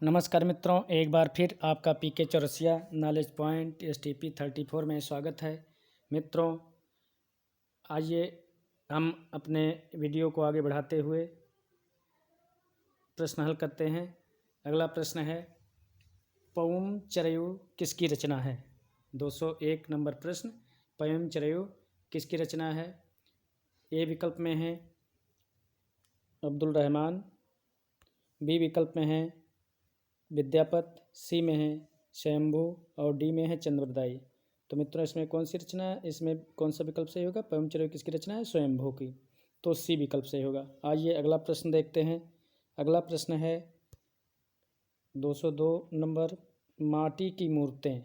नमस्कार मित्रों, एक बार फिर आपका पीके चौरसिया नॉलेज पॉइंट STP 34 में स्वागत है। मित्रों, आइए हम अपने वीडियो को आगे बढ़ाते हुए प्रश्न हल करते हैं। अगला प्रश्न है, पवम चरयु किसकी रचना है? 201 नंबर प्रश्न, पवम चरयु किसकी रचना है? ए विकल्प में है अब्दुल रहमान, बी विकल्प में है विद्यापत, सी में है स्वयंभू और डी में है चंद्रवरदाई। तो मित्रों, इसमें कौन सी रचना है? इसमें कौन सा विकल्प सही होगा? पवम चरयु किसकी रचना है? स्वयंभू की। तो सी विकल्प सही होगा। आइए अगला प्रश्न देखते हैं। अगला प्रश्न है 202 नंबर, माटी की मूर्तें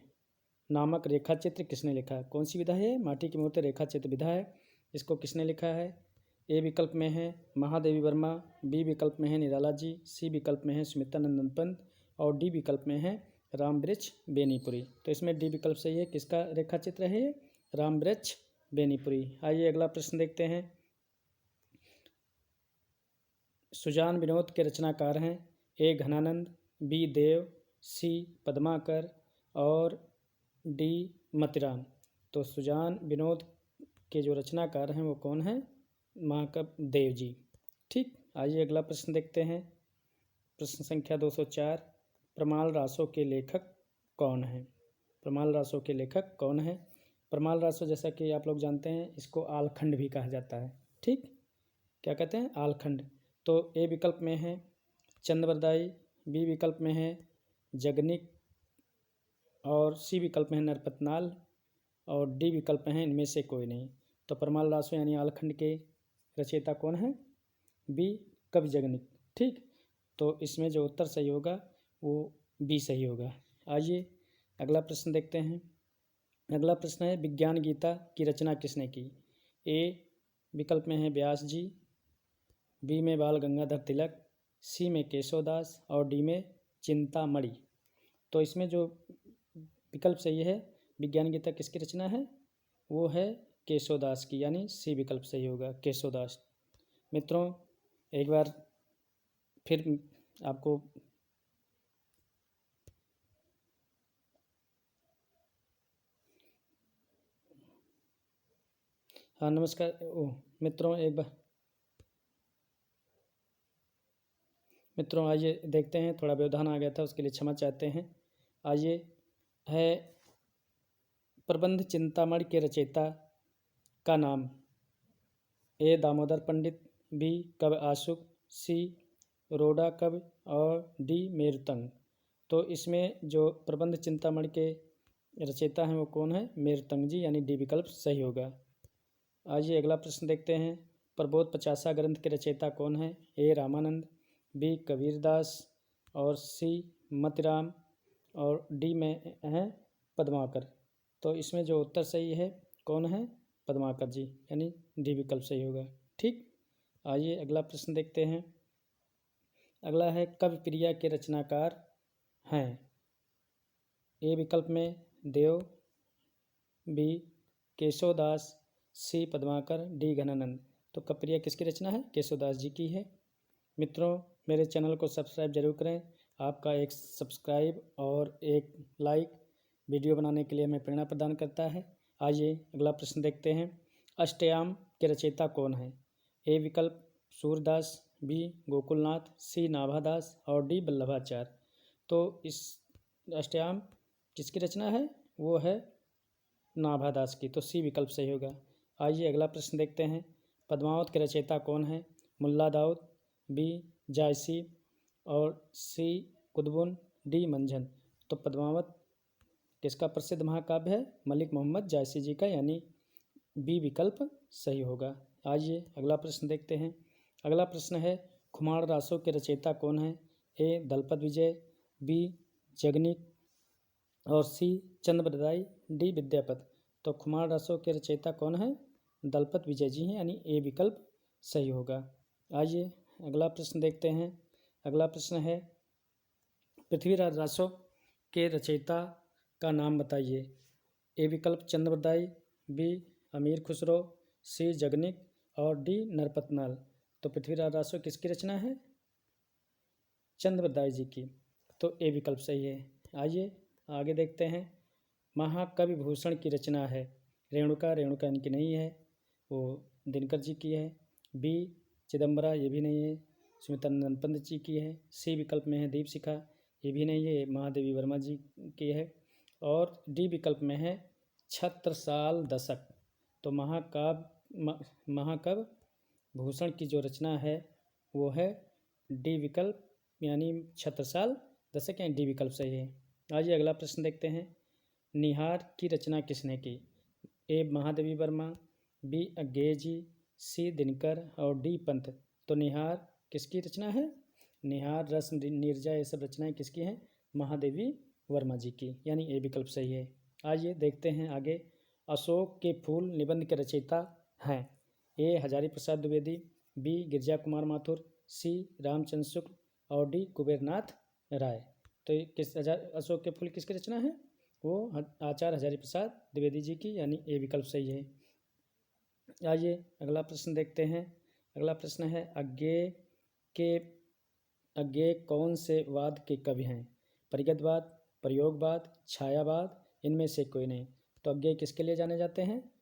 नामक रेखा चित्र किसने लिखा है? कौन सी विधा है? माटी की मूर्तें रेखा चित्र विधा है। इसको किसने लिखा है? ए विकल्प में है महादेवी वर्मा, बी विकल्प में है निराला जी, सी विकल्प में है सुमित्रानंदन पंत और डी विकल्प में है रामवृक्ष बेनीपुरी। तो इसमें डी विकल्प सही है। किसका रेखा चित्र है? रामवृक्ष बेनीपुरी। आइए अगला प्रश्न देखते हैं। सुजान विनोद के रचनाकार हैं ए घनानंद, बी देव, सी पद्माकर और डी मतिराम। तो सुजान विनोद के जो रचनाकार हैं वो कौन है? महाकवि देव जी। ठीक, आइए अगला प्रश्न देखते हैं। प्रश्न संख्या 204, प्रमाल रासों के लेखक कौन हैं? प्रमाल रासों के लेखक कौन हैं? प्रमाल रासों, जैसा कि आप लोग जानते हैं, इसको आलखंड भी कहा जाता है। ठीक, क्या कहते हैं? आलखंड। तो ए विकल्प में है चंद्रवरदाई, बी विकल्प में है जगनिक और सी विकल्प में है नरपतनाल और डी विकल्प में है इनमें से कोई नहीं। तो प्रमाल रासों यानी आलखंड के रचयिता कौन है? बी कवि जगनिक। ठीक, तो इसमें जो उत्तर सही होगा वो बी सही होगा। आइए अगला प्रश्न देखते हैं। अगला प्रश्न है, विज्ञान गीता की रचना किसने की? ए विकल्प में है व्यास जी, बी में बाल गंगाधर तिलक, सी में केशवदास और डी में चिंतामणि। तो इसमें जो विकल्प सही है, विज्ञान गीता किसकी रचना है? वो है केशवदास की, यानी सी विकल्प सही होगा, केशवदास। मित्रों, एक बार फिर आपको हाँ नमस्कार। मित्रों, एक बार मित्रों आइए देखते हैं, थोड़ा व्यवधान आ गया था, उसके लिए क्षमा चाहते हैं। आइए है प्रबंध चिंतामणि के रचयिता का नाम? ए दामोदर पंडित, बी कवि आशुक, सी रोडा कवि और डी मेरुतंग। तो इसमें जो प्रबंध चिंतामणि के रचयिता हैं वो कौन है? मेरुतंग जी, यानी डी विकल्प सही होगा। आइए अगला प्रश्न देखते हैं। प्रबोध 50 ग्रंथ के रचयिता कौन है? ए रामानंद, बी कबीरदास और सी मतिराम और डी में है पद्माकर। तो इसमें जो उत्तर सही है कौन है? पद्माकर जी, यानी डी विकल्प सही होगा। ठीक, आइए अगला प्रश्न देखते हैं। अगला है, कवि प्रिया के रचनाकार हैं? ए विकल्प में देव, बी केशवदास, सी पद्माकर, डी घनानंद। तो कविप्रिया किसकी रचना है? केशवदास जी की है। मित्रों, मेरे चैनल को सब्सक्राइब जरूर करें। आपका एक सब्सक्राइब और एक लाइक वीडियो बनाने के लिए हमें प्रेरणा प्रदान करता है। आइए अगला प्रश्न देखते हैं। अष्टयाम के रचयिता कौन है? ए विकल्प सूरदास, बी गोकुलनाथ, सी नाभादास और डी वल्लभाचार्य। तो इस अष्टयाम किसकी रचना है? वो है नाभादास की। तो सी विकल्प सही होगा। आइए अगला प्रश्न देखते हैं। पद्मावत के रचयिता कौन है? मुल्ला दाऊद, बी जायसी और सी कुतुबुन, डी मंझन। तो पद्मावत किसका प्रसिद्ध महाकाव्य है? मलिक मोहम्मद जायसी जी का, यानी बी विकल्प सही होगा। आइए अगला प्रश्न देखते हैं। अगला प्रश्न है, खुमार रासों के रचयिता कौन है? ए दलपत विजय, बी जगनिक और सी चंद्रवरदाई, डी विद्यापत। तो खुमार रासों के रचयिता कौन है? दलपत विजय जी हैं, यानी ए विकल्प सही होगा। आइए अगला प्रश्न देखते हैं। अगला प्रश्न है, पृथ्वीराज रासों के रचयिता का नाम बताइए। ए विकल्प चंद्रवरदाई, बी अमीर खुसरो, सी जगनिक और डी नरपतनाल। तो पृथ्वीराज रासो किसकी रचना है? चंद्रवरदाई जी की। तो ए विकल्प सही है। आइए आगे देखते हैं। महाकवि भूषण की रचना है। रेणुका इनकी नहीं है, वो दिनकर जी की है। बी चिदम्बरा, ये भी नहीं है, सुमित्रानंद पंत जी की है। सी विकल्प में है दीपशिखा, ये भी नहीं है, महादेवी वर्मा जी की है। और डी विकल्प में है छत्रसाल दशक। तो महाकवि भूषण की जो रचना है वो है डी विकल्प, यानी छत्रसाल दशक, यानी डी विकल्प सही है। आइए अगला प्रश्न देखते हैं। निहार की रचना किसने की? ए महादेवी वर्मा, बी अज्ञेय जी, सी दिनकर और डी पंत। तो निहार किसकी रचना है? निहार, रस, नीरजा, ये सब रचनाएं किसकी हैं? महादेवी वर्मा जी की, यानी ए विकल्प सही है। आइए देखते हैं आगे। अशोक के फूल निबंध के रचयिता हैं। ए हजारी प्रसाद द्विवेदी, बी गिरिजा कुमार माथुर, सी रामचंद्र शुक्ल और डी कुबेरनाथ राय। तो अशोक के फूल किसकी रचना है? वो आचार्य हजारी प्रसाद द्विवेदी जी की, यानी ए विकल्प सही है। आइए अगला प्रश्न देखते हैं। अगला प्रश्न है अज्ञेय कौन से वाद के कवि हैं? परिगतवाद, प्रयोगवाद, छायावाद, इनमें से कोई नहीं। तो अज्ञेय किसके लिए जाने जाते हैं?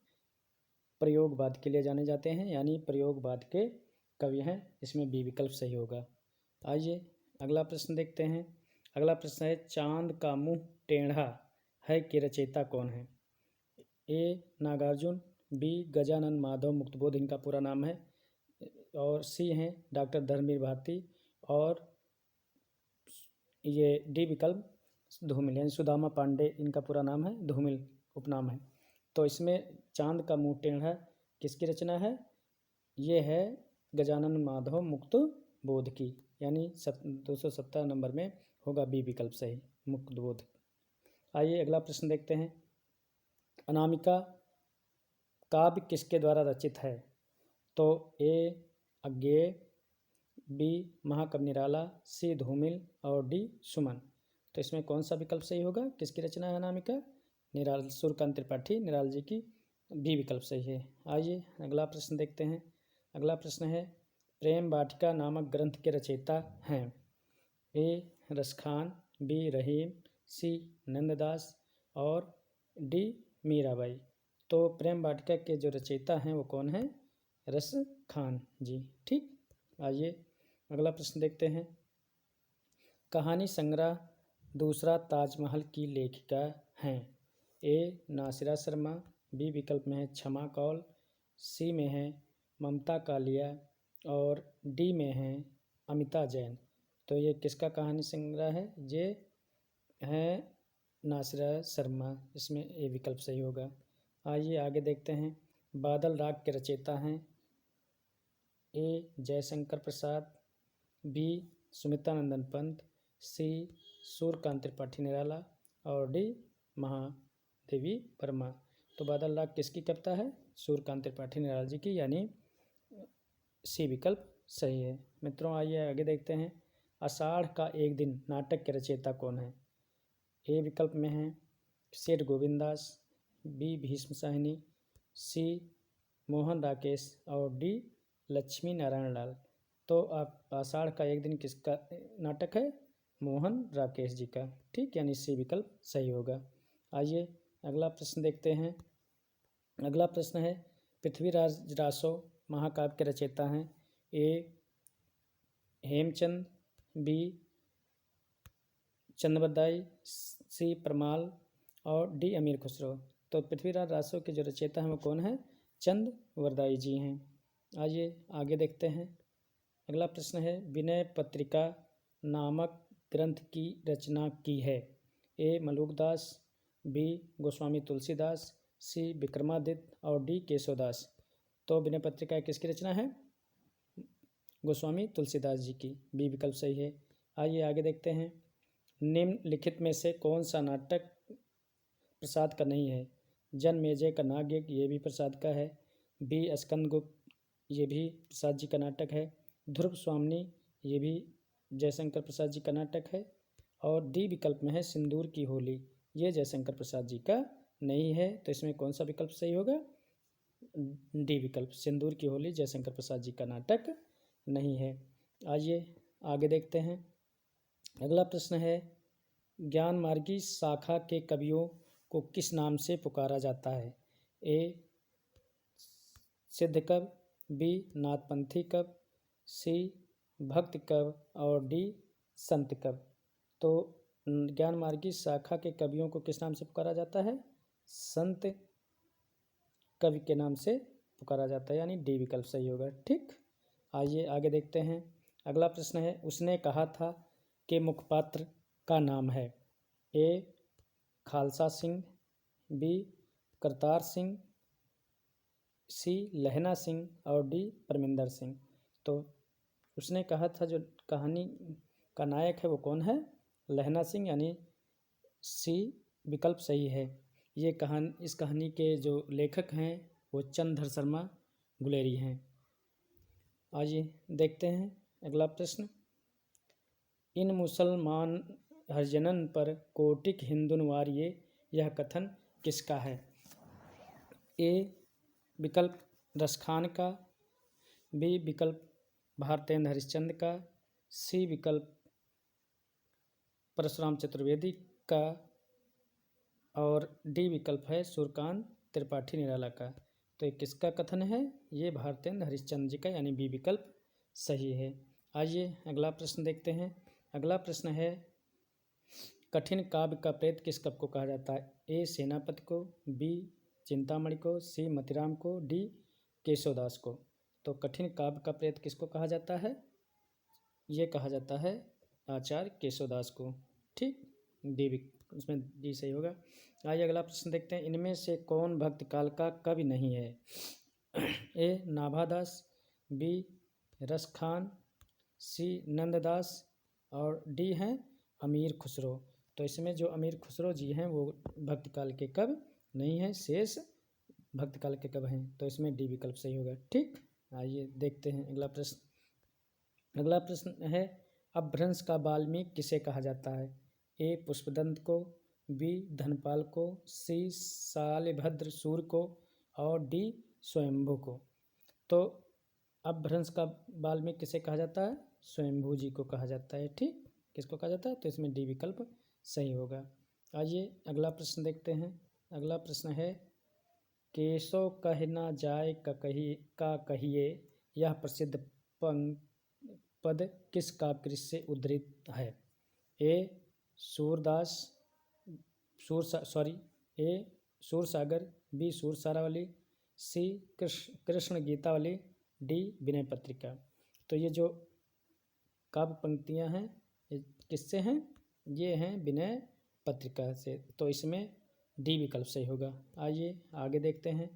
प्रयोगवाद के लिए जाने जाते हैं, यानी प्रयोगवाद के कवि हैं। इसमें बी विकल्प सही होगा। आइए अगला प्रश्न देखते हैं। अगला प्रश्न है चांद का मुंह टेढ़ा है के रचयिता कौन है? ए नागार्जुन, बी गजानन माधव मुक्तबोध इनका पूरा नाम है, और सी हैं डॉक्टर धर्मवीर भारती, और ये डी विकल्प धूमिल, यानी सुदामा पांडे इनका पूरा नाम है, धूमिल उपनाम है। तो इसमें चांद का मुंह टेढ़ा किसकी रचना है? ये है गजानन माधव मुक्तबोध की, यानी 270 नंबर में होगा बी विकल्प सही, मुक्तबोध। आइए अगला प्रश्न देखते हैं। अनामिका काव्य किसके द्वारा रचित है? तो ए अज्ञेय, बी महाकवि निराला, सी धूमिल और डी सुमन। तो इसमें कौन सा विकल्प सही होगा? किसकी रचना है अनामिका? निराल, सूर्यकांत त्रिपाठी निराल जी की, बी विकल्प सही है। आइए अगला प्रश्न देखते हैं। अगला प्रश्न है प्रेम वाटिका नामक ग्रंथ के रचयिता हैं। ए रसखान, बी रहीम, सी नंददास और डी मीराबाई। तो प्रेम वाटिका के जो रचयिता हैं वो कौन है? रसखान जी। ठीक, आइए अगला प्रश्न देखते हैं। कहानी संग्रह दूसरा ताजमहल की लेखिका हैं। ए नासिरा शर्मा, बी विकल्प में है क्षमा कौल, सी में है ममता कालिया और डी में है अमिता जैन। तो ये किसका कहानी संग्रह है? ये है नासिरा शर्मा, इसमें ए विकल्प सही होगा। आइए आगे देखते हैं। बादल राग के रचयिता हैं। ए जयशंकर प्रसाद, बी सुमित्रानंदन पंत, सी सूर्यकांत त्रिपाठी निराला और डी महादेवी वर्मा। तो बादल राग किसकी कविता है? सूर्यकांत त्रिपाठी निराला जी की, यानी सी विकल्प सही है। मित्रों आइए आगे देखते हैं। आषाढ़ का एक दिन नाटक के रचयिता कौन है? ए विकल्प में है सेठ गोविंदास, बी भीष्म साहनी, सी मोहन राकेश और डी लक्ष्मी नारायण लाल। तो आप आषाढ़ का एक दिन किसका नाटक है? मोहन राकेश जी का। ठीक, यानी सी विकल्प सही होगा। आइए अगला प्रश्न देखते हैं। अगला प्रश्न है पृथ्वीराज रासो महाकाव्य के रचयिता हैं। ए हेमचंद, बी चंद्रबरदाई, सी परमाल और डी अमीर खुसरो। तो पृथ्वीराज रासो के जो रचयिता हैं वो कौन है? चंद्रवरदाई जी हैं। आइए आगे देखते हैं। अगला प्रश्न है विनय पत्रिका नामक ग्रंथ की रचना की है। ए मलुकदास, बी गोस्वामी तुलसीदास, सी विक्रमादित्य और डी केशवदास। तो विनय पत्रिका किसकी रचना है? गोस्वामी तुलसीदास जी की, बी विकल्प सही है। आइए आगे देखते हैं। निम्नलिखित में से कौन सा नाटक प्रसाद का नहीं है? जनमेजय का नागयज्ञ, ये भी प्रसाद का है। बी स्कंदगुप्त, ये भी प्रसाद जी का नाटक है। ध्रुव स्वामिनी, ये भी जयशंकर प्रसाद जी का नाटक है। और डी विकल्प में है सिंदूर की होली, ये जयशंकर प्रसाद जी का नहीं है। तो इसमें कौन सा विकल्प सही होगा? डी विकल्प, सिंदूर की होली जयशंकर प्रसाद जी का नाटक नहीं है। आइए आगे देखते हैं। अगला प्रश्न है ज्ञान मार्गी शाखा के कवियों को किस नाम से पुकारा जाता है? ए सिद्ध कवि, बी नाथपंथी कवि, सी भक्त कवि और डी संत कवि। तो ज्ञान मार्गी शाखा के कवियों को किस नाम से पुकारा जाता है? संत कवि के नाम से पुकारा जाता है, यानी डी विकल्प सही होगा। ठीक, आइए आगे देखते हैं। अगला प्रश्न है, उसने कहा था कि मुखपात्र का नाम है। ए खालसा सिंह, बी करतार सिंह, सी लहना सिंह और डी परमिंदर सिंह। तो उसने कहा था, जो कहानी का नायक है वो कौन है? लहना सिंह, यानी सी विकल्प सही है। ये इस कहानी के जो लेखक हैं वो चंद्रधर शर्मा गुलेरी हैं। आइए देखते हैं अगला प्रश्न। इन मुसलमान हरिजनन पर कोटिक हिंदुन वारिये, यह कथन किसका है? ए विकल्प रसखान का, बी विकल्प भारतेंद्र हरिश्चंद्र का, सी विकल्प परशुराम चतुर्वेदी का और डी विकल्प है सूर्यकांत त्रिपाठी निराला का। तो ये किसका कथन है? ये भारतेंद्र हरिश्चंद्र जी का, यानी बी विकल्प सही है। आइए अगला प्रश्न देखते हैं। अगला प्रश्न है, कठिन काव्य का प्रेत किस कवि को कहा जाता है? ए सेनापति को, बी चिंतामणि को, सी मतिराम को, डी केशवदास को। तो कठिन काव्य का प्रेत किसको कहा जाता है? ये कहा जाता है आचार्य केशवदास को। ठीक, डी उसमें डी सही होगा। आइए अगला प्रश्न देखते हैं। इनमें से कौन भक्त काल का कवि नहीं है? ए नाभादास, बी रसखान, सी नंददास और डी है अमीर खुसरो। तो इसमें जो अमीर खुसरो जी हैं वो भक्त काल के कवि नहीं हैं, शेष भक्त काल के कवि हैं। तो इसमें डी विकल्प सही होगा। ठीक, आइए देखते हैं अगला प्रश्न। अगला प्रश्न है, अपभ्रंश का वाल्मीकि किसे कहा जाता है? ए पुष्पदंत को, बी धनपाल को, सी शालिभद्र सूर्य को और डी स्वयंभू को। तो अपभ्रंश का वाल्मीकि किसे कहा जाता है? स्वयंभू जी को कहा जाता है। ठीक, किसको कहा जाता है? तो इसमें डी विकल्प सही होगा। आइए अगला प्रश्न देखते हैं। अगला प्रश्न है, केशव कह ना जाए का कहिए, यह प्रसिद्ध पद किस काव्य से उद्धृत है? ए सूरसागर, बी सूरसारावली, सी कृष्ण गीतावली, डी विनय पत्रिका। तो ये जो काव्य पंक्तियां हैं ये किससे हैं? ये हैं विनय पत्रिका से। तो इसमें डी विकल्प सही होगा। आइए आगे देखते हैं।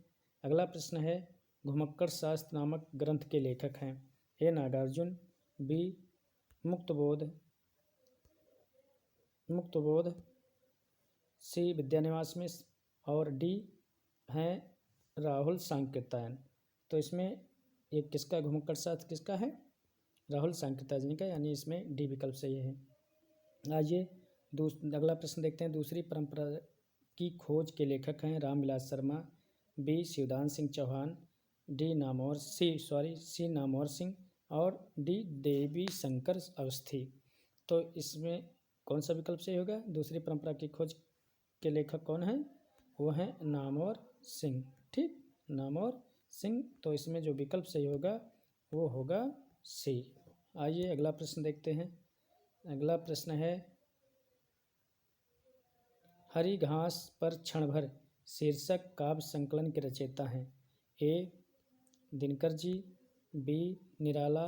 अगला प्रश्न है, घुमक्कड़ शास्त्र नामक ग्रंथ के लेखक हैं। ए नागार्जुन, बी मुक्तबोध, सी विद्यानिवास मिश्र और डी हैं राहुल सांकृत्यायन। तो इसमें ये किसका घुमक्कड़ शास्त्र किसका है? राहुल सांकृत्यायन का, यानी इसमें डी विकल्प सही है। आइए अगला प्रश्न देखते हैं। दूसरी परंपरा की खोज के लेखक हैं रामविलास शर्मा, बी शिवदान सिंह चौहान, सी नामवर सिंह और डी देवी शंकर अवस्थी। तो इसमें कौन सा विकल्प सही होगा? दूसरी परंपरा की खोज के लेखक कौन है? वो हैं नामवर सिंह। ठीक, नामवर सिंह। तो इसमें जो विकल्प सही होगा वो होगा सी। आइए अगला प्रश्न देखते हैं। अगला प्रश्न है, हरी घास पर क्षण भर शीर्षक काव्य संकलन के रचयिता हैं। ए दिनकर जी, बी निराला,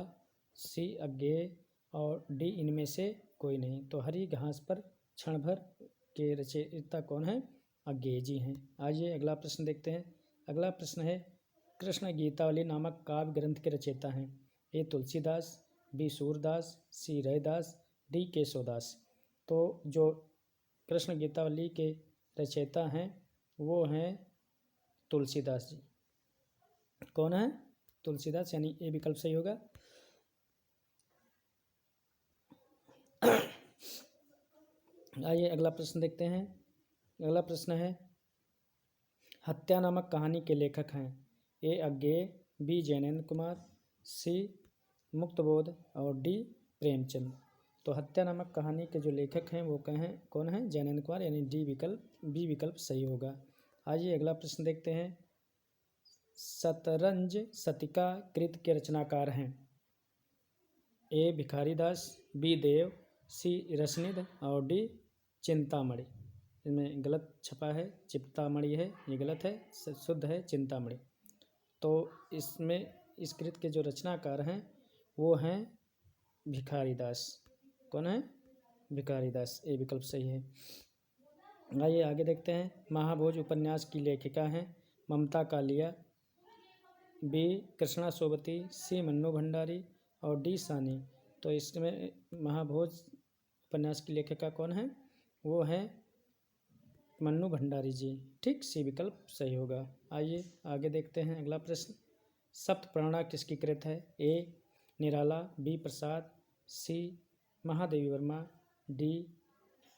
सी अज्ञेय और डी इनमें से कोई नहीं। तो हरी घास पर क्षण भर के रचयिता कौन है? अज्ञेय जी हैं। आइए अगला प्रश्न देखते हैं। अगला प्रश्न है, कृष्ण गीतावली नामक काव्य ग्रंथ के रचयिता हैं। ए तुलसीदास, बी सूरदास, सी रैदास, डी केशवदास। तो जो कृष्ण गीतावली के रचयिता हैं वो हैं तुलसीदास जी। कौन है? तुलसीदास, यानी ए विकल्प सही होगा। आइए अगला प्रश्न देखते हैं। अगला प्रश्न है, हत्या नामक कहानी के लेखक हैं। ए अज्ञेय, बी जैनेन्द्र कुमार, सी मुक्तबोध और डी प्रेमचंद। तो हत्या नामक कहानी के जो लेखक हैं वो कौन है? जैनेन्द्र कुमार, यानी बी विकल्प सही होगा। आइए अगला प्रश्न देखते हैं। शतरंज शतिका कृत के रचनाकार हैं? ए भिखारीदास, बी देव, सी रसनिध और डी चिंतामणि। इसमें गलत छपा है, चिंतामणि है, ये गलत है, शुद्ध है चिंतामणि। तो इसमें इस कृत के जो रचनाकार हैं वो हैं भिखारीदास। कौन है? भिखारीदास, ये विकल्प सही है। आइए आगे देखते हैं। महाभोज उपन्यास की लेखिका हैं? ममता कालिया, बी कृष्णा सोबती, सी मन्नू भंडारी और डी सानी। तो इसमें महाभोज उपन्यास की लेखिका कौन है? वो है मन्नू भंडारी जी। ठीक, सी विकल्प सही होगा। आइए आगे देखते हैं अगला प्रश्न। सप्तप्राणा किसकी कृत है? ए निराला, बी प्रसाद, सी महादेवी वर्मा, डी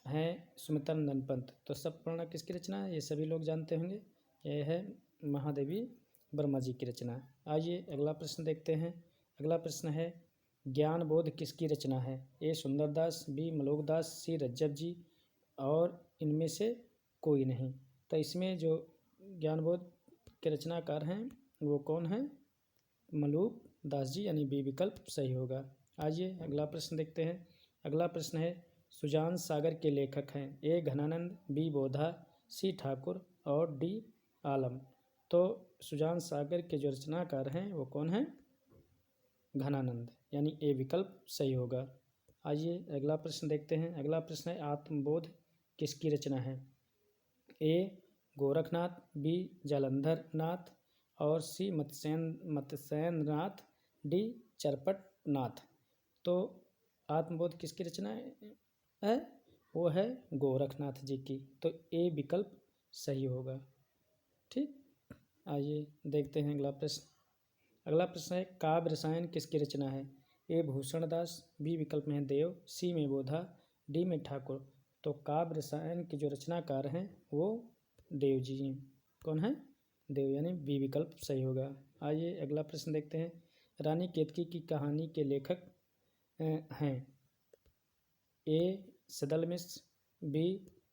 है सुमित्रा नंदन पंत। तो सप्तप्राणा किसकी रचना है? ये सभी लोग जानते होंगे, यह है महादेवी वर्मा जी की रचना। आइए अगला प्रश्न देखते हैं। अगला प्रश्न है ज्ञान बोध किसकी रचना है? ए सुंदरदास, बी मलोकदास, सी रज्जब जी और इनमें से कोई नहीं। तो इसमें जो ज्ञान बोध के रचनाकार हैं वो कौन है? मलूक दास जी, यानी बी विकल्प सही होगा। आइए अगला प्रश्न देखते हैं। अगला प्रश्न है सुजान सागर के लेखक हैं? ए घनानंद, बी बोधा, सी ठाकुर और डी आलम। तो सुजान सागर के जो रचनाकार हैं वो कौन है? घनानंद, यानी ए विकल्प सही होगा। आइए अगला प्रश्न देखते हैं। अगला प्रश्न है आत्मबोध किसकी रचना है? ए गोरखनाथ, बी जालंधर नाथ और सी मत्स्येंद्र नाथ, डी चरपट नाथ। तो आत्मबोध किसकी रचना है? वो है गोरखनाथ जी की। तो ए विकल्प सही होगा। ठीक, आइए देखते हैं अगला प्रश्न। अगला प्रश्न है काव्य रसायन किसकी रचना है? ए भूषण दास, बी विकल्प में है देव, सी में बोधा, डी में ठाकुर। तो काव्य रसायन के जो रचनाकार हैं वो देव जी हैं। कौन है? देव, यानी बी विकल्प सही होगा। आइए अगला प्रश्न देखते हैं। रानी केतकी की कहानी के लेखक हैं? ए सदल मिश्र, बी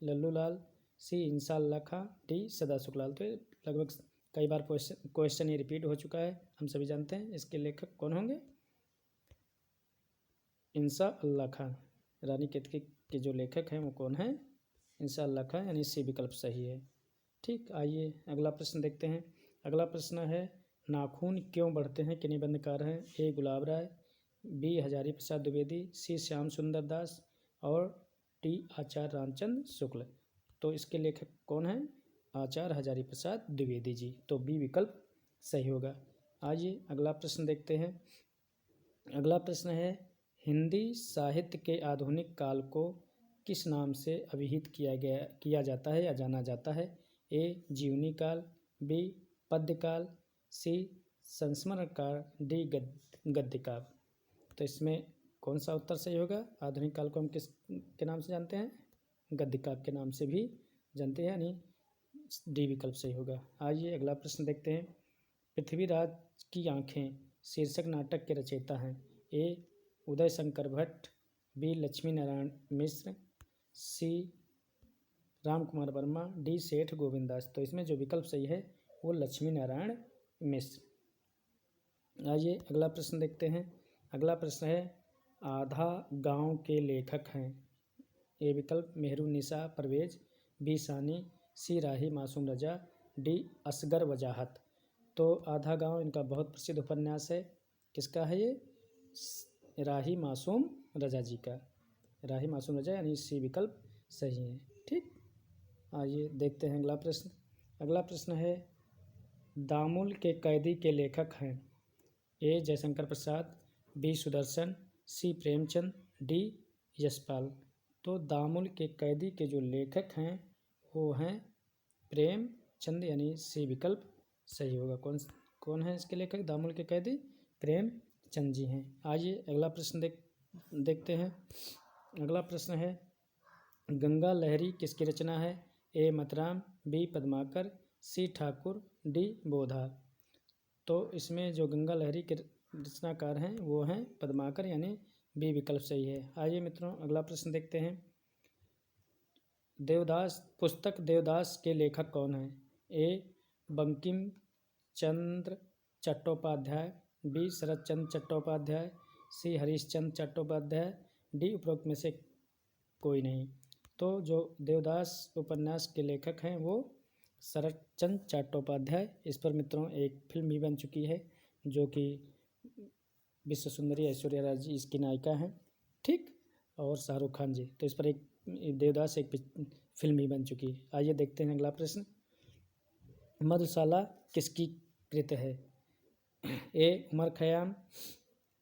लल्लूलाल, सी इंसान लाखा, डी सदा सुखलाल। तो लगभग कई बार क्वेश्चन ये रिपीट हो चुका है, हम सभी जानते हैं। इसके लेखक कौन होंगे? इंसा अल्लाह खां। रानी केतकी के जो लेखक हैं वो कौन है? इंसा अल्लाह खां, यानी सी विकल्प सही है। ठीक, आइए अगला प्रश्न देखते हैं। अगला प्रश्न है नाखून क्यों बढ़ते हैं के निबंधकार हैं? ए गुलाब राय, बी हजारी प्रसाद द्विवेदी, सी श्याम सुंदर दास और डी आचार्य रामचंद्र शुक्ल। तो इसके लेखक कौन हैं? आचार्य हजारी प्रसाद द्विवेदी जी। तो बी विकल्प सही होगा। आइए अगला प्रश्न देखते हैं। अगला प्रश्न है हिंदी साहित्य के आधुनिक काल को किस नाम से अभिहित किया जाता है या जाना जाता है? ए जीवनी काल, बी पद्य काल, सी संस्मरण काल, डी गद्य काल। तो इसमें कौन सा उत्तर सही होगा? आधुनिक काल को हम किस के नाम से जानते हैं? गद्य काल के नाम से भी जानते हैं, यानी डी विकल्प सही होगा। आइए अगला प्रश्न देखते हैं। पृथ्वीराज की आंखें शीर्षक नाटक के रचयिता हैं? ए उदय शंकर भट्ट, बी लक्ष्मी नारायण मिश्र, सी राम कुमार वर्मा, डी सेठ गोविंद दास। तो इसमें जो विकल्प सही है वो लक्ष्मी नारायण मिश्र। आइए अगला प्रश्न देखते हैं। अगला प्रश्न है आधा गांव के लेखक हैं? ए विकल्प मेहरुन्निसा परवेज, बी सानी, सी राही मासूम रजा, डी असगर वजाहत। तो आधा गांव इनका बहुत प्रसिद्ध उपन्यास है। किसका है ये? राही मासूम रजा जी का। राही मासूम रजा, यानी सी विकल्प सही है। ठीक, आइए देखते हैं अगला प्रश्न। अगला प्रश्न है दामुल के कैदी के लेखक हैं? ए जयशंकर प्रसाद, बी सुदर्शन, सी प्रेमचंद, डी यशपाल। तो दामुल के कैदी के जो लेखक हैं वो हैं प्रेमचंद, यानी सी विकल्प सही होगा। कौन है इसके लेखक? दामुल के कैदी प्रेमचंद जी हैं। आइए अगला प्रश्न देखते हैं। अगला प्रश्न है गंगा लहरी किसकी रचना है? ए मतराम, बी पद्माकर, सी ठाकुर, डी बोधा। तो इसमें जो गंगा लहरी के रचनाकार हैं वो हैं पद्माकर, यानी बी विकल्प सही है। आइए मित्रों अगला प्रश्न देखते हैं। देवदास पुस्तक देवदास के लेखक कौन हैं? ए बंकिम चंद्र चट्टोपाध्याय, बी शरत चंद्र चट्टोपाध्याय, सी हरीशचंद्र चट्टोपाध्याय, डी उपरोक्त में से कोई नहीं। तो जो देवदास उपन्यास के लेखक हैं वो शरत चंद्र चट्टोपाध्याय। इस पर मित्रों एक फिल्म भी बन चुकी है जो कि विश्व सुंदरी ऐश्वर्या राय जी इसकी नायिका हैं, ठीक, और शाहरुख खान जी। तो इस पर एक देवदास एक फिल्म भी बन चुकी है। आइए देखते हैं अगला प्रश्न। मधुशाला किसकी कृत है? ए उमर खयाम,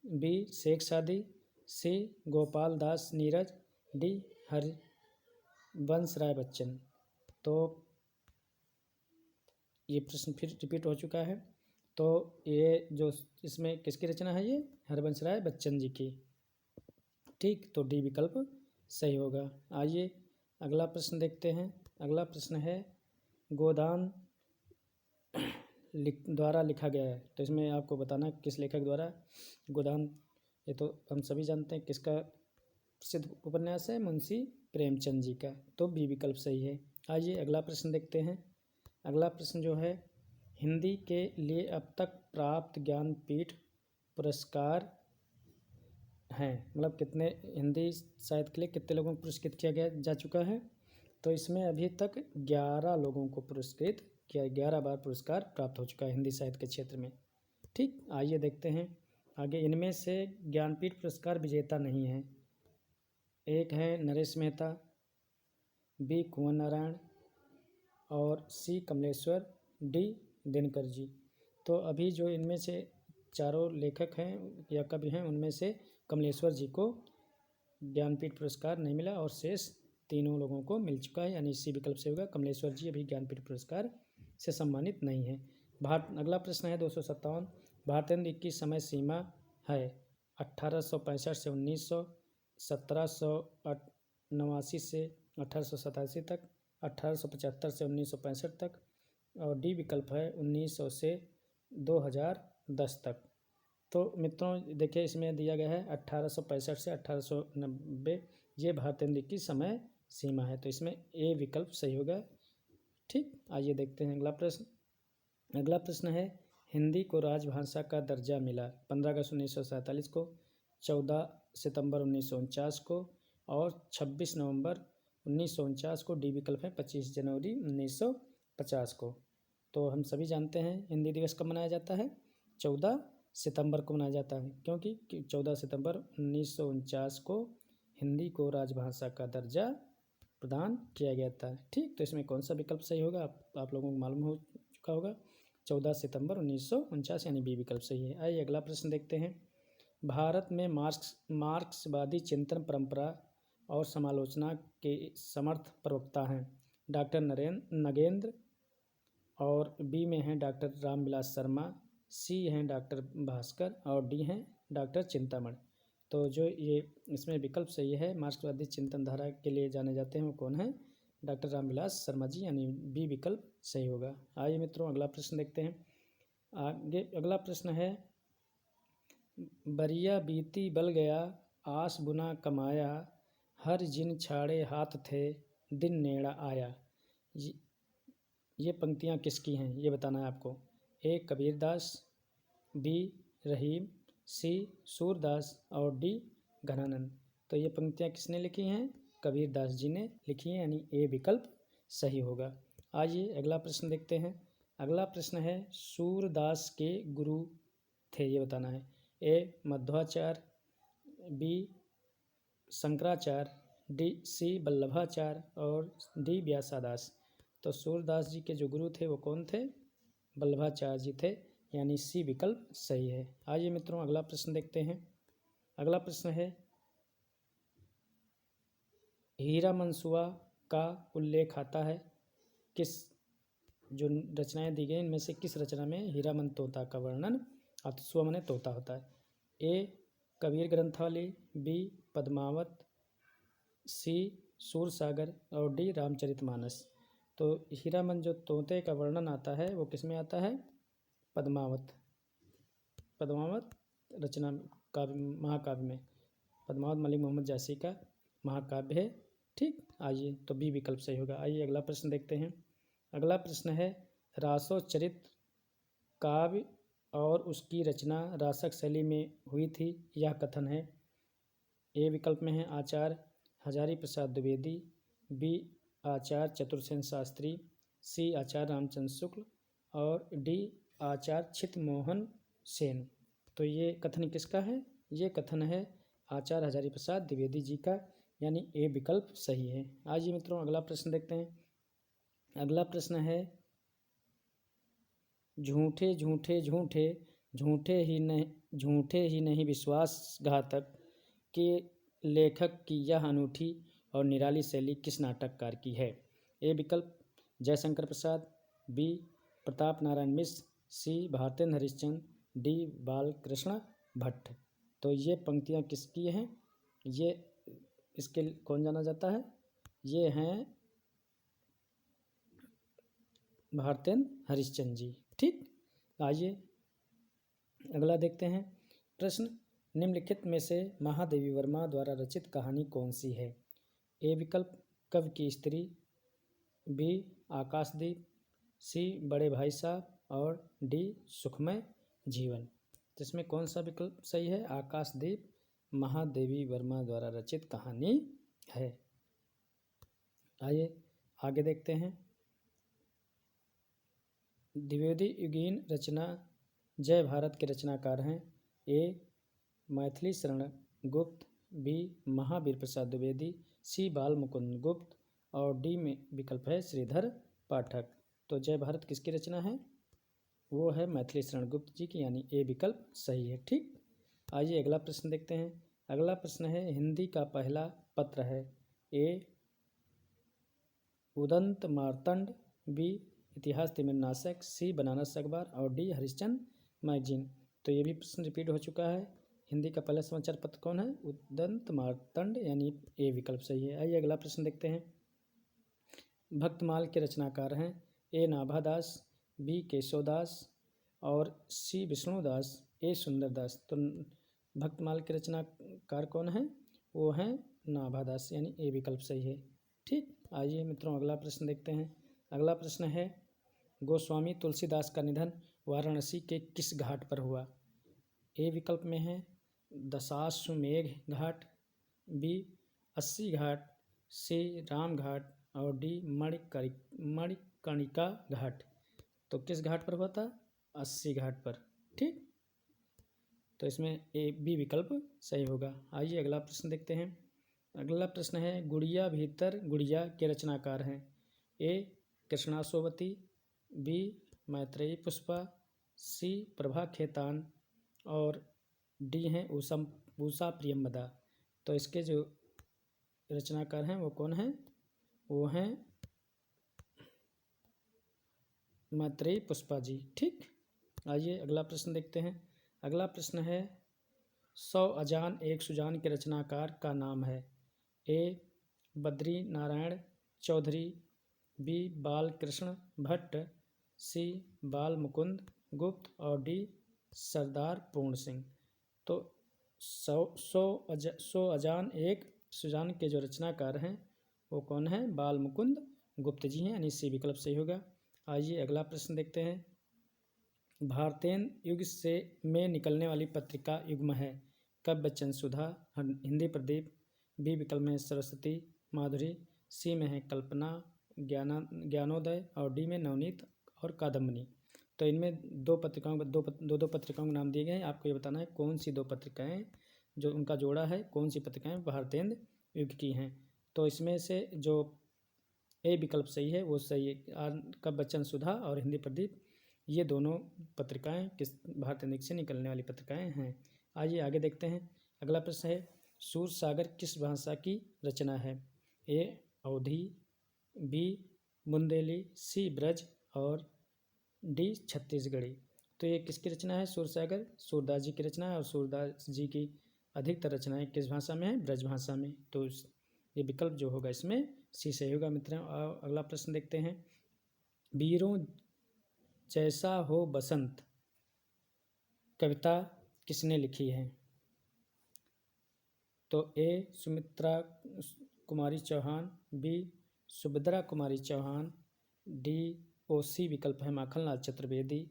बी शेख सादी, सी गोपाल दास नीरज, डी हरिवंश राय बच्चन। तो ये प्रश्न फिर रिपीट हो चुका है। तो ये जो इसमें किसकी रचना है? ये हरिवंश राय बच्चन जी की, ठीक। तो डी विकल्प सही होगा। आइए अगला प्रश्न देखते हैं। अगला प्रश्न है गोदान द्वारा लिखा गया है। तो इसमें आपको बताना किस लेखक द्वारा। गोदान ये तो हम सभी जानते हैं किसका प्रसिद्ध उपन्यास है, मुंशी प्रेमचंद जी का। तो बी विकल्प सही है। आइए अगला प्रश्न देखते हैं। अगला प्रश्न जो है हिंदी के लिए अब तक प्राप्त ज्ञानपीठ पुरस्कार हैं, मतलब कितने हिंदी साहित्य के लिए कितने लोगों को पुरस्कृत किया गया जा चुका है? तो इसमें अभी तक 11 लोगों को पुरस्कृत किया, 11 बार पुरस्कार प्राप्त हो चुका है हिंदी साहित्य के क्षेत्र में, ठीक। आइए देखते हैं आगे। इनमें से ज्ञानपीठ पुरस्कार विजेता नहीं है। एक है नरेश मेहता, बी कुंवर नारायण, और सी कमलेश्वर, डी दिनकर जी। तो अभी जो इनमें से चारों लेखक हैं या कवि हैं उनमें से कमलेश्वर जी को ज्ञानपीठ पुरस्कार नहीं मिला और शेष तीनों लोगों को मिल चुका है, यानी इसी विकल्प से होगा। कमलेश्वर जी अभी ज्ञानपीठ पुरस्कार से सम्मानित नहीं है। अगला प्रश्न है 257। भारतेंदु की समय सीमा है 1865 से 1900, 1789 से 1887 तक, 1875 से 1965 तक, और डी विकल्प है 1900 से 2010 तक। तो मित्रों देखिए इसमें दिया गया है 1865 से 1890, ये भारतेंदु की समय सीमा है। तो इसमें ए विकल्प सही होगा, ठीक। आइए देखते हैं अगला प्रश्न। अगला प्रश्न है हिंदी को राजभाषा का दर्जा मिला 15 अगस्त 1947 को, 14 सितंबर 1949 को, और 26 नवंबर 1949 को। डी विकल्प है 25 जनवरी 1950 को। तो हम सभी जानते हैं हिंदी दिवस कब मनाया जाता है? 14 सितंबर को मनाया जाता है, क्योंकि 14 सितंबर 1949 को हिंदी को राजभाषा का दर्जा प्रदान किया गया था, ठीक। तो इसमें कौन सा विकल्प सही होगा आप लोगों को मालूम हो चुका होगा, 14 सितंबर 1949, यानी बी विकल्प सही है। आइए अगला प्रश्न देखते हैं। भारत में मार्क्सवादी चिंतन परंपरा और समालोचना के समर्थ प्रवक्ता हैं डॉक्टर नगेंद्र, और बी में हैं डॉक्टर रामविलास शर्मा, सी हैं डॉक्टर भास्कर, और डी हैं डॉक्टर चिंतामणि। तो जो ये इसमें विकल्प सही है, मार्क्सवादी चिंतन धारा के लिए जाने जाते हैं, वो कौन है? डॉक्टर रामविलास शर्मा जी, यानी बी विकल्प सही होगा। आइए मित्रों अगला प्रश्न देखते हैं। आगे अगला प्रश्न है बरिया बीती बल गया, आस बुना कमाया, हर जिन छाड़े हाथ थे, दिन नेड़ा आया। ये पंक्तियाँ किसकी हैं ये बताना है आपको। ए कबीरदास, बी रहीम, सी सूरदास, और डी घनानंद। तो ये पंक्तियाँ किसने लिखी हैं? कबीरदास जी ने लिखी हैं, यानी ए विकल्प सही होगा। आइए अगला प्रश्न देखते हैं। अगला प्रश्न है सूरदास के गुरु थे, ये बताना है। A Madhvacharya, B Shankaracharya, D C Vallabhacharya, और डी व्यासादास। तो सूरदास जी के जो गुरु थे वो कौन थे? वल्लभाचार्य जी थे, यानी सी विकल्प सही है। आइए मित्रों अगला प्रश्न देखते हैं। अगला प्रश्न है हीरा मनसुआ का उल्लेख आता है किस, जो रचनाएं दी गई इनमें से किस रचना में हीरामन तोता का वर्णन, सुआ माने तोता होता है? ए कबीर ग्रंथावली, बी पद्मावत, सी सूरसागर, और डी रामचरितमानस। तो हीरामन जो तोते का वर्णन आता है वो किस में आता है? पद्मावत रचना काव्य महाकाव्य में पद्मावत मलिक मोहम्मद जासी का महाकाव्य है। ठीक, आइए तो बी विकल्प सही होगा। आइए अगला प्रश्न देखते हैं। अगला प्रश्न है रासोचरित काव्य और उसकी रचना रासक शैली में हुई थी, यह कथन है। ए विकल्प में है आचार्य हजारी प्रसाद द्विवेदी, बी आचार्य चतुर्सेन शास्त्री, सी आचार्य रामचंद्र शुक्ल और डी आचार्य छितमोहन सेन। तो ये कथन किसका है? ये कथन है आचार्य हजारी प्रसाद द्विवेदी जी का, यानी ए विकल्प सही है। आइए मित्रों अगला प्रश्न देखते हैं। अगला प्रश्न है झूठे झूठे झूठे झूठे ही नहीं विश्वासघातक के लेखक की यह अनूठी और निराली शैली किस नाटककार की है? ए विकल्प जयशंकर प्रसाद, बी प्रताप नारायण मिश्र, सी भारतेंद्र हरिश्चंद्र, डी बालकृष्ण भट्ट। तो ये पंक्तियाँ किसकी हैं? ये इसके कौन जाना जाता है? ये हैं भारतेंद्र हरिश्चंद्र जी। ठीक, आइए अगला देखते हैं प्रश्न। निम्नलिखित में से महादेवी वर्मा द्वारा रचित कहानी कौन सी है? ए विकल्प कवि की स्त्री, बी आकाशदीप, सी बड़े भाई साहब और डी सुखमय जीवन। तो इसमें कौन सा विकल्प सही है? आकाशदीप महादेवी वर्मा द्वारा रचित कहानी है। आइए आगे देखते हैं। द्विवेदी युगीन रचना जय भारत के रचनाकार हैं। ए मैथिली शरण गुप्त, बी महावीर प्रसाद द्विवेदी, सी बाल मुकुंद गुप्त और डी में विकल्प है श्रीधर पाठक। तो जय भारत किसकी रचना है? वो है मैथिली शरण गुप्त जी की, यानी ए विकल्प सही है। ठीक, आइए अगला प्रश्न देखते हैं। अगला प्रश्न है हिंदी का पहला पत्र है। ए उदंत मार्तंड, बी इतिहास तिमिरनाशक, सी बनारस अखबार और डी हरिश्चंद्र मैगजीन। तो ये भी प्रश्न रिपीट हो चुका है। हिंदी का पहला समाचार पत्र कौन है? उदंत मार्तंड, यानी ए विकल्प सही है। आइए अगला प्रश्न देखते हैं। भक्तमाल के रचनाकार हैं। ए नाभादास, बी केशवदास और सी विष्णुदास, ए सुंदरदास। तो भक्तमाल के रचनाकार कौन है? वो हैं नाभादास, यानी ए विकल्प सही है। ठीक, आइए मित्रों अगला प्रश्न देखते हैं। अगला प्रश्न है गोस्वामी तुलसीदास का निधन वाराणसी के किस घाट पर हुआ? ए विकल्प में है दशाश्वमेघ घाट, बी 80 घाट, सी राम घाट और डी मणिकर्णिका घाट। तो किस घाट पर हुआ था? 80 घाट पर। ठीक, तो इसमें ए बी विकल्प सही होगा। आइए अगला प्रश्न देखते हैं। अगला प्रश्न है गुड़िया भीतर गुड़िया के रचनाकार हैं। ए कृष्णा सोबती, बी मैत्रेयी पुष्पा, सी प्रभा खेतान और डी हैं उषा प्रियंवदा। तो इसके जो रचनाकार हैं वो कौन हैं? वो हैं मैत्रेयी पुष्पा जी। ठीक, आइए अगला प्रश्न देखते हैं। अगला प्रश्न है 100 अजान एक सुजान के रचनाकार का नाम है। ए बद्री नारायण चौधरी, बी बालकृष्ण भट्ट, सी बाल मुकुंद गुप्त और डी सरदार पूर्ण सिंह। तो 100 अजान एक सुजान के जो रचनाकार हैं वो कौन है? बाल मुकुंद गुप्त जी हैं, यानी सी विकल्प सही होगा। आइए अगला प्रश्न देखते हैं। भारतेंद्र युग से में निकलने वाली पत्रिका युग्म है। कब बच्चन सुधा, हिंदी प्रदीप, बी विकल्प में सरस्वती माधुरी, सी में है कल्पना ज्ञानोदय और डी में नवनीत और कादम्बनी। तो इनमें दो पत्रिकाओं के नाम दिए गए हैं। आपको ये बताना है कौन सी दो पत्रिकाएं जो उनका जोड़ा है, कौन सी पत्रिकाएं भारतेंद्र युग की हैं। तो इसमें से जो ए विकल्प सही है वो सही है। कब बच्चन सुधा और हिंदी प्रदीप, ये दोनों पत्रिकाएं किस भारतेंद्र युग से निकलने वाली पत्रिकाएं हैं। आइए आगे देखते हैं। अगला प्रश्न है सूरसागर किस भाषा की रचना है? ए अवधी, बी बुंदेली, सी ब्रज और डी छत्तीसगढ़ी। तो ये किसकी रचना है? सूरसागर सूरदास जी की रचना है और सूरदास जी की अधिकतर रचनाएं किस भाषा में है? ब्रज भाषा में। तो ये विकल्प जो होगा इसमें सी सही होगा। मित्रों अगला प्रश्न देखते हैं। वीरों जैसा हो बसंत कविता किसने लिखी है? तो ए Sumitra Kumari Chauhan, B Subhadra Kumari Chauhan, D C विकल्प है माखनलाल चतुर्वेदी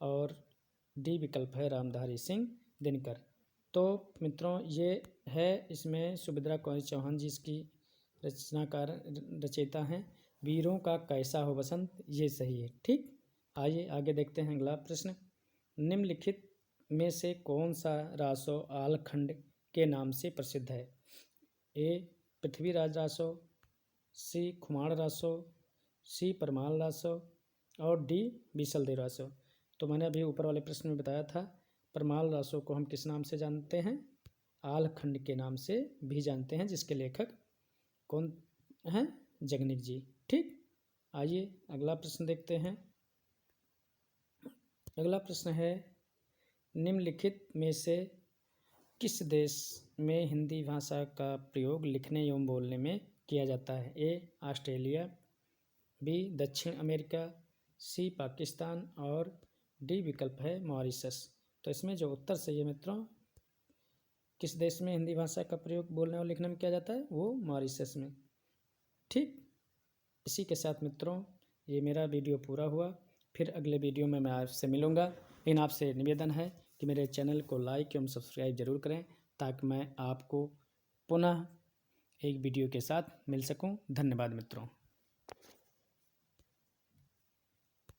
और डी विकल्प है रामधारी सिंह दिनकर। तो मित्रों ये है इसमें सुभद्रा कुमारी चौहान जिसकी रचनाकार रचयिता हैं। वीरों का कैसा हो बसंत, ये सही है। ठीक, आइए आगे देखते हैं अगला प्रश्न। निम्नलिखित में से कौन सा रासो आलखंड के नाम से प्रसिद्ध है? ए पृथ्वीराज रासो, सी खुमाण रासो, सी परमाल रासो और डी बीसलदेव रासो। तो मैंने अभी ऊपर वाले प्रश्न में बताया था, परमाल रासो को हम किस नाम से जानते हैं? आलखंड के नाम से भी जानते हैं, जिसके लेखक कौन हैं? जगनीक जी। ठीक, आइए अगला प्रश्न देखते हैं। अगला प्रश्न है, निम्नलिखित में से किस देश में हिंदी भाषा का प्रयोग लिखने एवं बोलने में किया जाता है? ए ऑस्ट्रेलिया, बी दक्षिण अमेरिका, सी पाकिस्तान और डी विकल्प है मॉरिशस। तो इसमें जो उत्तर सही है मित्रों, किस देश में हिंदी भाषा का प्रयोग बोलने और लिखने में किया जाता है? वो मॉरिशस में। ठीक, इसी के साथ मित्रों ये मेरा वीडियो पूरा हुआ। फिर अगले वीडियो में मैं आपसे मिलूँगा। लेकिन आपसे निवेदन है कि मेरे चैनल को लाइक एवं सब्सक्राइब जरूर करें, ताकि मैं आपको पुनः एक वीडियो के साथ मिल सकूं। धन्यवाद मित्रों।